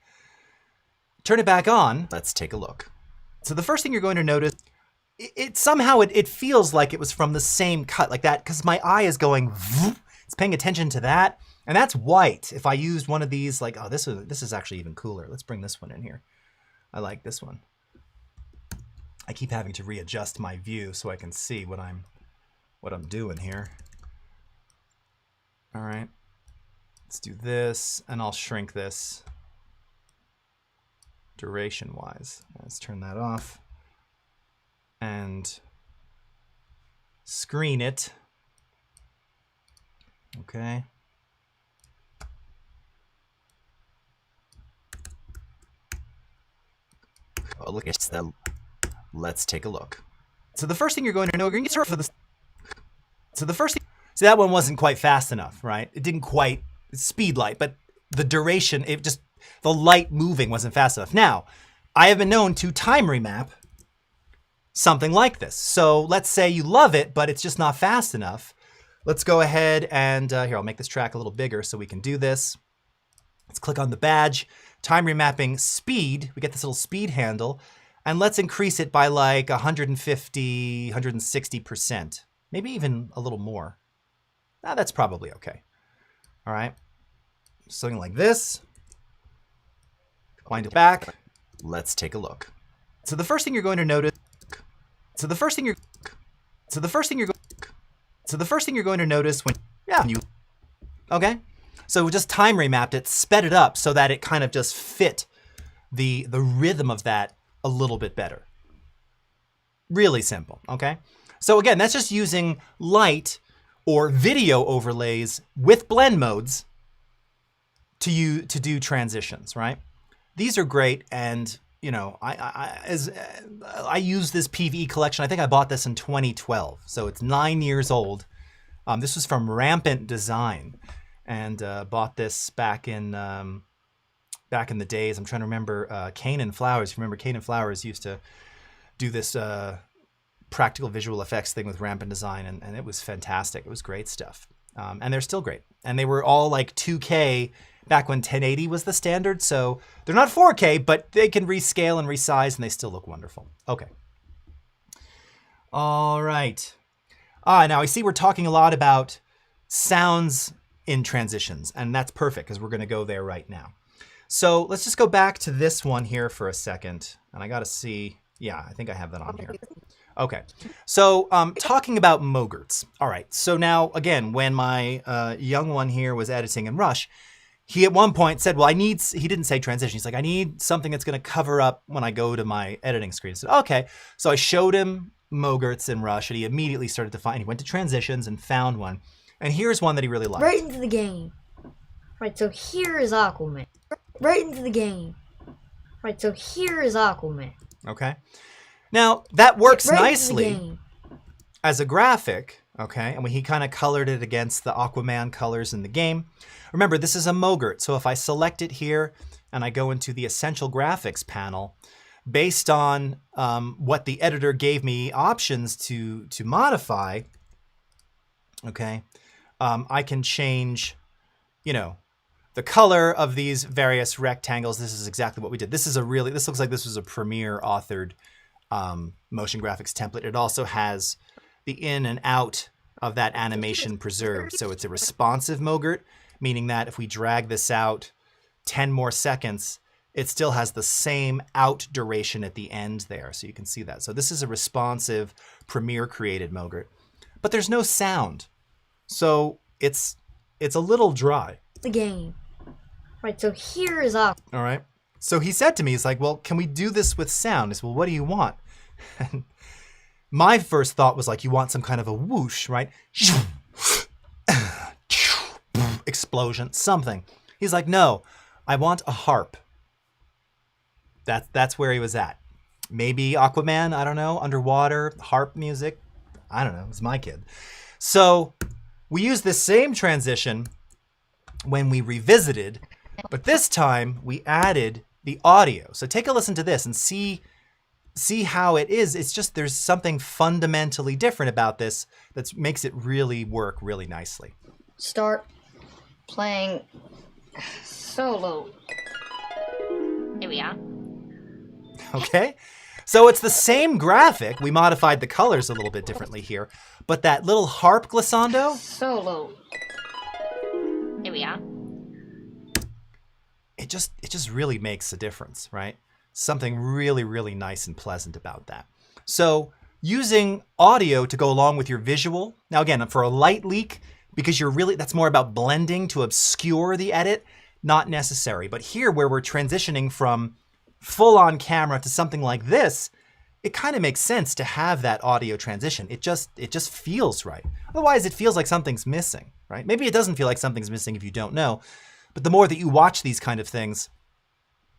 Turn it back on. Let's take a look. So the first thing you're going to notice, it somehow feels like it was from the same cut like that because my eye is going, it's paying attention to that. And that's white. If I used one of these, like, oh, this is actually even cooler. Let's bring this one in here. I like this one. I keep having to readjust my view so I can see what I'm doing here. All right. Let's do this, and I'll shrink this duration-wise. Let's turn that off and screen it. Okay. Oh, look at that. Let's take a look. So the first thing you're going to know, you're going to get for this. So the first thing, see, that one wasn't quite fast enough, right? It didn't quite speed light, but the duration, the light moving wasn't fast enough. Now, I have been known to time remap something like this. So let's say you love it, but it's just not fast enough. Let's go ahead and here, I'll make this track a little bigger so we can do this. Let's click on the badge, time remapping speed. We get this little speed handle. And let's increase it by like 150, 160%, maybe even a little more. That's probably okay. All right. Something like this. Wind it back. Let's take a look. So the first thing you're going to notice. So the first thing you're going to notice when you. Okay. So we just time remapped it, sped it up so that it kind of just fit the rhythm of that a little bit better. Really simple. Okay. So again, that's just using light or video overlays with blend modes to do transitions, right? These are great, and you know, I use this PVE collection. I think I bought this in 2012, so it's 9 years old. This was from Rampant Design, and bought this back in the days. I'm trying to remember Kane & Flowers. Remember Kane & Flowers used to do this practical visual effects thing with Rampant Design, and it was fantastic. It was great stuff, and they're still great. And they were all like 2K back when 1080 was the standard, so they're not 4K, but they can rescale and resize, and they still look wonderful. Okay. All right. Now I see we're talking a lot about sounds in transitions, and that's perfect because we're going to go there right now. So let's just go back to this one here for a second, and I got to see. Yeah, I think I have that on here. Okay, so talking about MOGRTs. All right, so now again, when my young one here was editing in Rush, he at one point said, well, he didn't say transition. He's like, I need something that's going to cover up when I go to my editing screen. I said, okay. So I showed him MOGRTs in Rush, and he immediately started to find, he went to transitions and found one. And here's one that he really liked. Right into the game. Right, so here is Aquaman. Right into the game. Right, so here is Aquaman. Okay. Now, that works Right nicely as a graphic, okay? And he kind of colored it against the Aquaman colors in the game. Remember, this is a MOGRT, so if I select it here and I go into the Essential Graphics panel, based on what the editor gave me options to modify, okay, I can change, you know, the color of these various rectangles. This is exactly what we did. This looks like this was a Premiere authored motion graphics template. It also has the in and out of that animation preserved. So it's a responsive MOGRT, meaning that if we drag this out 10 more seconds, it still has the same out duration at the end there. So you can see that. So this is a responsive Premiere created MOGRT, but there's no sound. So it's a little dry. The game. Right, so here is Aquaman. All right. So he said to me, he's like, well, can we do this with sound? I said, well, what do you want? And my first thought was like, you want some kind of a whoosh, right? Explosion, something. He's like, no, I want a harp. That's where he was at. Maybe Aquaman, I don't know, underwater, harp music. I don't know, it was my kid. So we used this same transition when we revisited, but this time we added the audio. So take a listen to this and see how it is. It's just there's something fundamentally different about this that makes it really work really nicely. Start playing solo. Here we are. Okay, so it's the same graphic. We modified the colors a little bit differently here, but that little harp glissando. Solo. Here we are. It just really makes a difference, right? Something really, really nice and pleasant about that. So using audio to go along with your visual. Now again, for a light leak, because that's more about blending to obscure the edit, not necessary. But here where we're transitioning from full on camera to something like this, it kind of makes sense to have that audio transition. It just feels right. Otherwise it feels like something's missing, right? Maybe it doesn't feel like something's missing if you don't know, but the more that you watch these kind of things,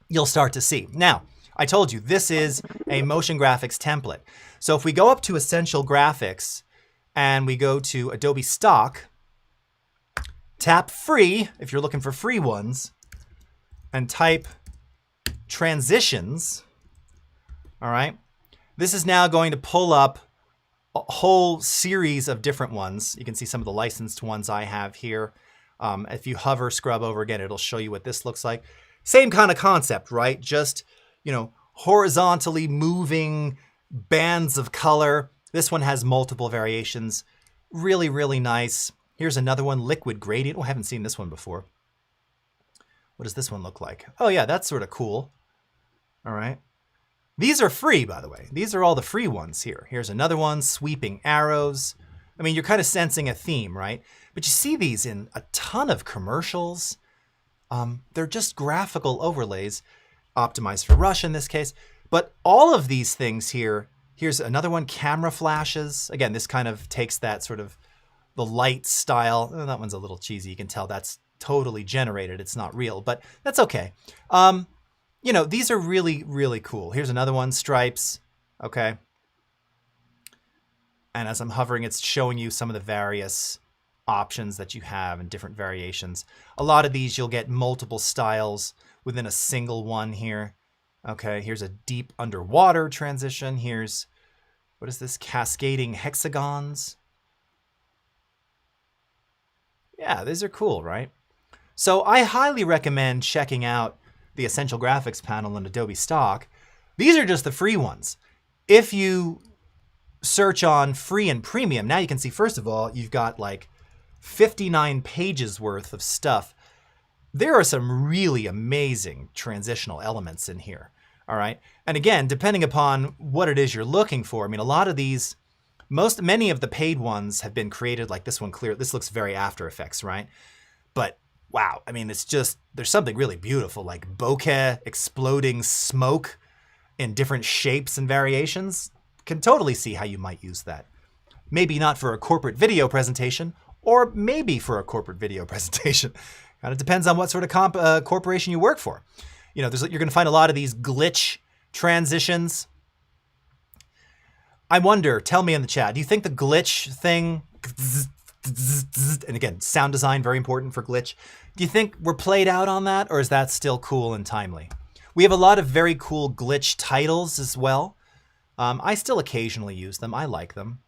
you'll start to see. Now, I told you this is a motion graphics template. So if we go up to Essential Graphics and we go to Adobe Stock, tap free if you're looking for free ones, and type transitions, all right? This is now going to pull up a whole series of different ones. You can see some of the licensed ones I have here. If you hover, scrub over again, it'll show you what this looks like. Same kind of concept, right? Just, you know, horizontally moving bands of color. This one has multiple variations. Really, really nice. Here's another one, liquid gradient. Oh, I haven't seen this one before. What does this one look like? Oh yeah, that's sort of cool. All right. These are free, by the way. These are all the free ones here. Here's another one, sweeping arrows. I mean, you're kind of sensing a theme, right? But you see these in a ton of commercials. They're just graphical overlays, optimized for Rush in this case. But all of these things here, here's another one, camera flashes. Again, this kind of takes that sort of the light style. Oh, that one's a little cheesy. You can tell that's totally generated. It's not real, but that's okay. You know, these are really, really cool. Here's another one, stripes. Okay. And as I'm hovering, it's showing you some of the various options that you have and different variations. A lot of these, you'll get multiple styles within a single one here. Okay, here's a deep underwater transition. Here's, what is this? Cascading hexagons. Yeah, these are cool, right? So I highly recommend checking out the Essential Graphics panel in Adobe Stock. These are just the free ones. If you search on free and premium, now you can see, first of all, you've got like 59 pages worth of stuff. There are some really amazing transitional elements in here. All right. And again, depending upon what it is you're looking for, I mean, a lot of these, many of the paid ones have been created like this one clear. This looks very After Effects, right? But wow, I mean, it's just, there's something really beautiful, like bokeh, exploding smoke in different shapes and variations. Can totally see how you might use that. Maybe not for a corporate video presentation, or maybe for a corporate video presentation. Kind of depends on what sort of corporation you work for. You know, you're going to find a lot of these glitch transitions. I wonder, tell me in the chat, do you think the glitch thing, and again, sound design, very important for glitch. Do you think we're played out on that, or is that still cool and timely? We have a lot of very cool glitch titles as well. I still occasionally use them. I like them.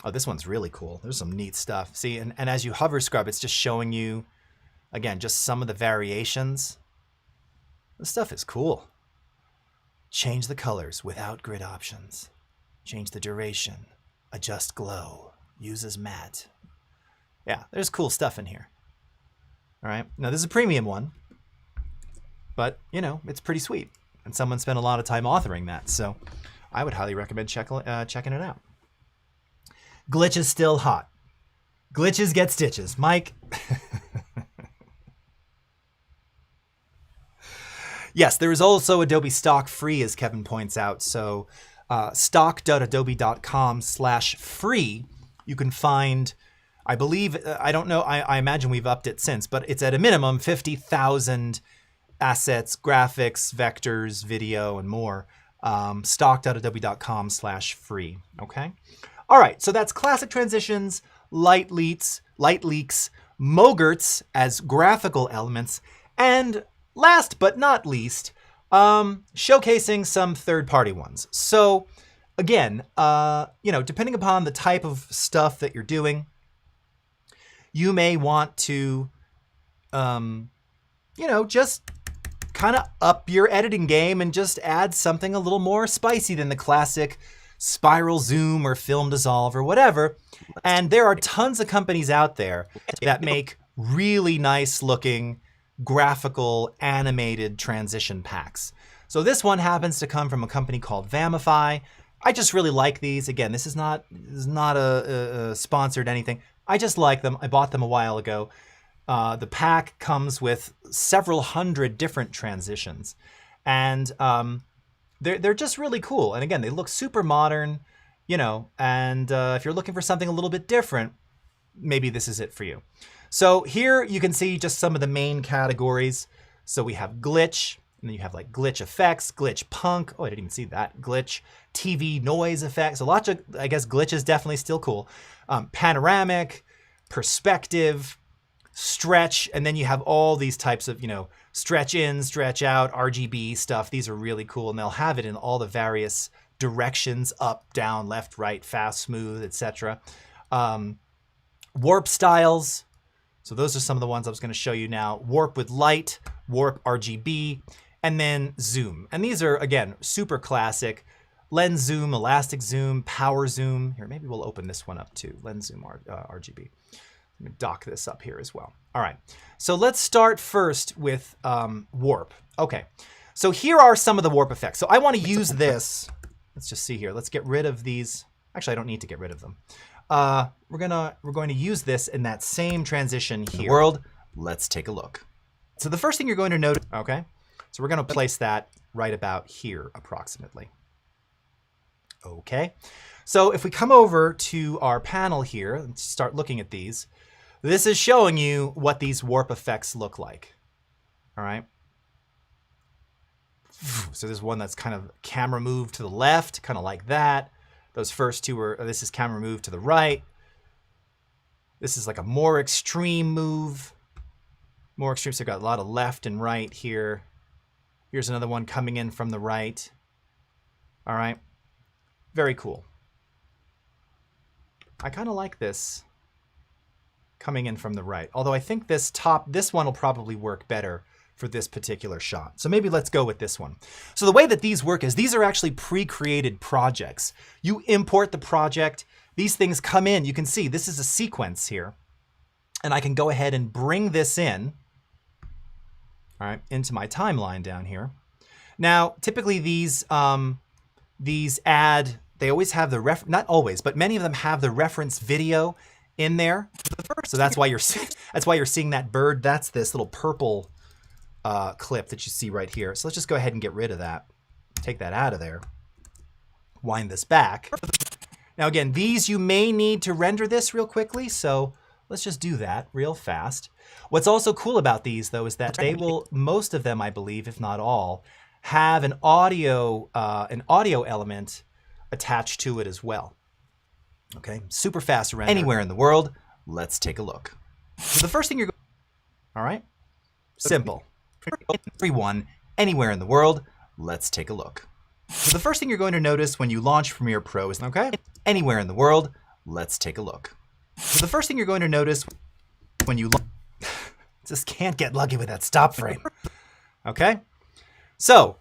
Oh, this one's really cool. There's some neat stuff. See, and as you hover scrub, it's just showing you, again, just some of the variations. This stuff is cool. Change the colors without grid options. Change the duration. Adjust glow. Use as matte. Yeah, there's cool stuff in here. All right. Now, this is a premium one. But, you know, it's pretty sweet. And someone spent a lot of time authoring that. So I would highly recommend checking it out. Glitch is still hot. Glitches get stitches. Mike. Yes, there is also Adobe Stock free, as Kevin points out. So stock.adobe.com/free, you can find, I believe, I don't know, I imagine we've upped it since, but it's at a minimum 50,000 assets, graphics, vectors, video, and more. Stock.adobe.com/free. Okay. All right. So that's classic transitions, light leaks, MOGRTs as graphical elements, and last but not least, showcasing some third-party ones. So again, you know, depending upon the type of stuff that you're doing, you may want to, you know, just kind of up your editing game and just add something a little more spicy than the classic spiral zoom or film dissolve or whatever. And there are tons of companies out there that make really nice looking graphical animated transition packs. So this one happens to come from a company called Vamify. I just really like these. Again, this is not a sponsored anything. I just like them. I bought them a while ago. The pack comes with several hundred different transitions, and they're just really cool. And again, they look super modern, you know, and if you're looking for something a little bit different, maybe this is it for you. So here you can see just some of the main categories. So we have glitch, and then you have like glitch effects, glitch punk. Oh, I didn't even see that. Glitch TV noise effects. A lot of, I guess, glitch is definitely still cool. Panoramic, perspective, stretch, and then you have all these types of, you know, stretch in, stretch out, RGB stuff. These are really cool, and they'll have it in all the various directions, up, down, left, right, fast, smooth, etc. Warp styles. So those are some of the ones I was going to show you now. Warp with light, warp RGB, and then zoom. And these are, again, super classic. Lens zoom, elastic zoom, power zoom. Here, maybe we'll open this one up too. Lens zoom RGB. Let me dock this up here as well. All right, so let's start first with warp. Okay, so here are some of the warp effects. So I want to use this. Let's just see here. Let's get rid of these. Actually, I don't need to get rid of them. We're going to use this in that same transition here. World, let's take a look. So the first thing you're going to notice, okay, so we're going to place that right about here approximately. Okay, so if we come over to our panel here and start looking at these, this is showing you what these warp effects look like. All right. So there's one that's kind of camera move to the left, kind of like that. Those first two are, this is camera move to the right. This is like a more extreme move. More extreme, so we've got a lot of left and right here. Here's another one coming in from the right. All right, very cool. I kind of like this coming in from the right. Although I think this one will probably work better for this particular shot. So maybe let's go with this one. So the way that these work is these are actually pre-created projects. You import the project, these things come in. You can see this is a sequence here. And I can go ahead and bring this in, all right, into my timeline down here. Now, typically these add, they always have the not always, but many of them have the reference video in there. So that's why you're seeing that bird. That's this little purple clip that you see right here. So let's just go ahead and get rid of that. Take that out of there. Wind this back. Now again, these you may need to render this real quickly, so let's just do that real fast. What's also cool about these though is that they will, most of them I believe, if not all, have an audio element attached to it as well. Okay, super fast to render. Anywhere in the world, let's take a look. So the first thing you're going, all right, simple. Everyone, anywhere in the world, let's take a look. So the first thing you're going to notice when you launch Premiere Pro is, okay, anywhere in the world, let's take a look. So the first thing you're going to notice when you just can't get lucky with that stop frame. Okay, so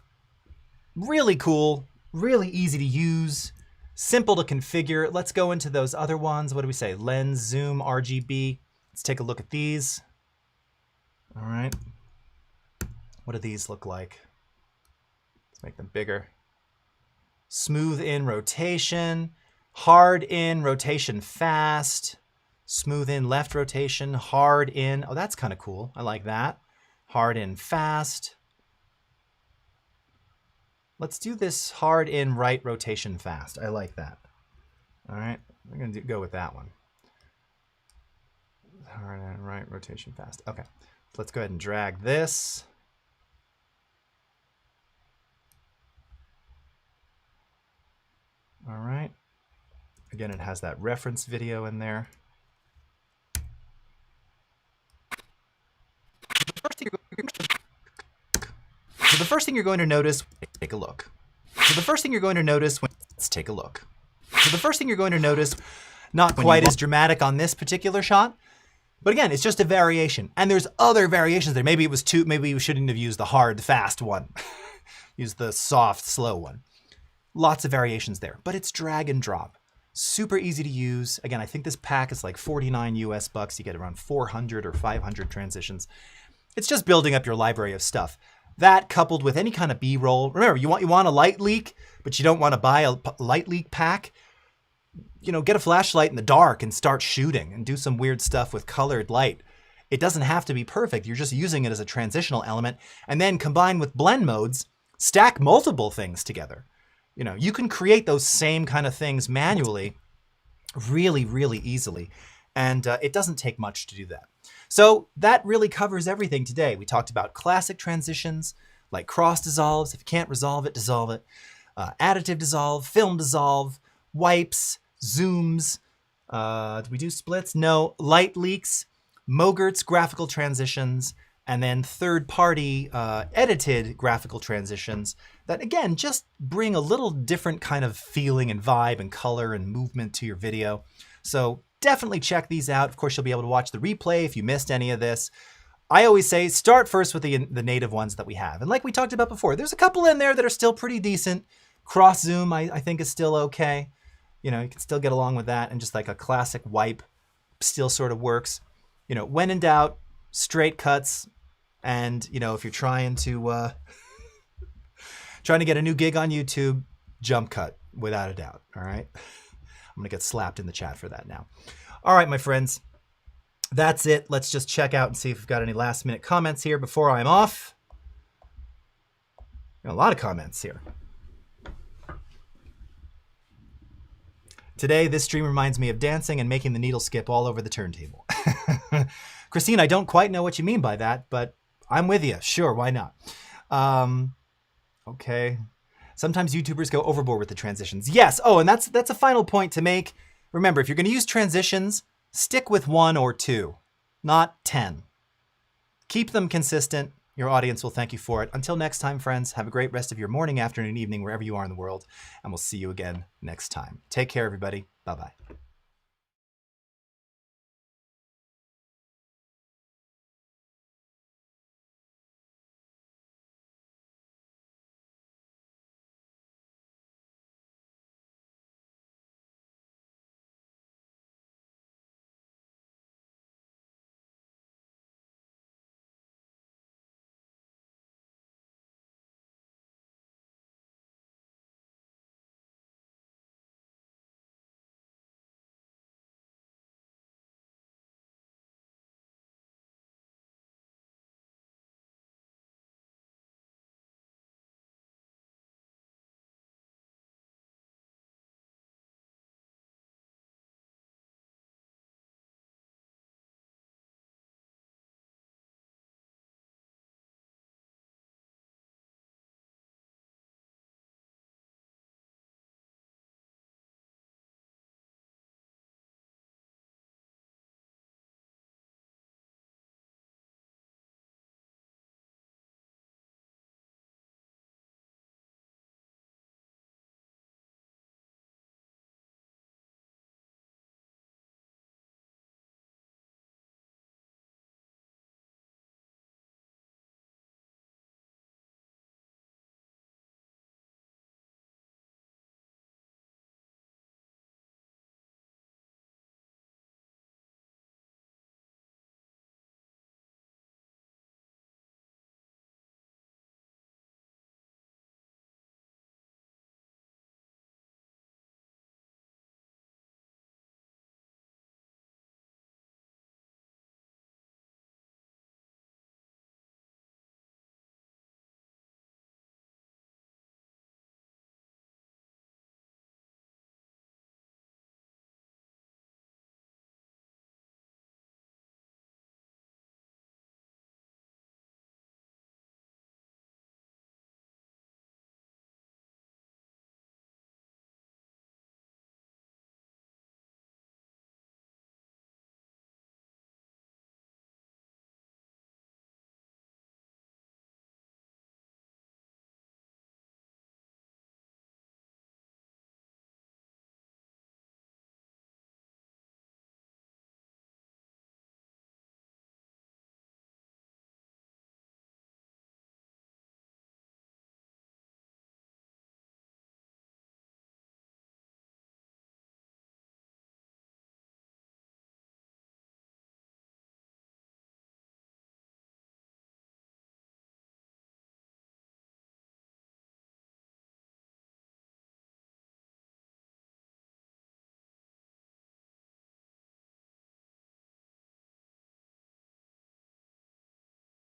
really cool, really easy to use, simple to configure. Let's go into those other ones. What do we say? Lens, zoom, RGB. Let's take a look at these. All right. What do these look like? Let's make them bigger. Smooth in rotation, hard in rotation fast, smooth in left rotation, hard in. Oh, that's kind of cool. I like that. Hard in fast. Let's do this hard in right rotation fast. I like that. All right, we're gonna go with that one. Hard in right rotation fast. Okay, let's go ahead and drag this. All right. Again, it has that reference video in there. So the first thing you're going to notice, take a look. So the first thing you're going to notice when, let's take a look. So the first thing you're going to notice, not quite as dramatic on this particular shot, but again, it's just a variation. And there's other variations there. Maybe it was too, maybe you shouldn't have used the hard, fast one. Use the soft, slow one. Lots of variations there, but it's drag and drop. Super easy to use. Again, I think this pack is like 49 US bucks. You get around 400 or 500 transitions. It's just building up your library of stuff. That coupled with any kind of B-roll. Remember, you want a light leak, but you don't want to buy a light leak pack. You know, get a flashlight in the dark and start shooting and do some weird stuff with colored light. It doesn't have to be perfect. You're just using it as a transitional element, and then combined with blend modes, stack multiple things together. You know, you can create those same kind of things manually really, really easily. And it doesn't take much to do that. So that really covers everything today. We talked about classic transitions, like cross dissolves. If you can't resolve it, dissolve it. Additive dissolve, film dissolve, wipes, zooms. Do we do splits? No. Light leaks, MOGRTs, graphical transitions, and then third-party edited graphical transitions that, again, just bring a little different kind of feeling and vibe and color and movement to your video. So definitely check these out. Of course, you'll be able to watch the replay if you missed any of this. I always say start first with the native ones that we have. And like we talked about before, there's a couple in there that are still pretty decent. Cross zoom, I think, is still okay. You know, you can still get along with that. And just like a classic wipe still sort of works. You know, when in doubt, straight cuts. And, you know, if you're trying to get a new gig on YouTube, jump cut, without a doubt. All right. I'm going to get slapped in the chat for that now. All right, my friends. That's it. Let's just check out and see if we've got any last minute comments here before I'm off. A lot of comments here. Today, this stream reminds me of dancing and making the needle skip all over the turntable. Christine, I don't quite know what you mean by that, but I'm with you. Sure, why not? Okay. Sometimes YouTubers go overboard with the transitions. Yes. Oh, and that's a final point to make. Remember, if you're going to use transitions, stick with 1 or 2, not 10. Keep them consistent. Your audience will thank you for it. Until next time, friends, have a great rest of your morning, afternoon, evening, wherever you are in the world, and we'll see you again next time. Take care, everybody. Bye-bye.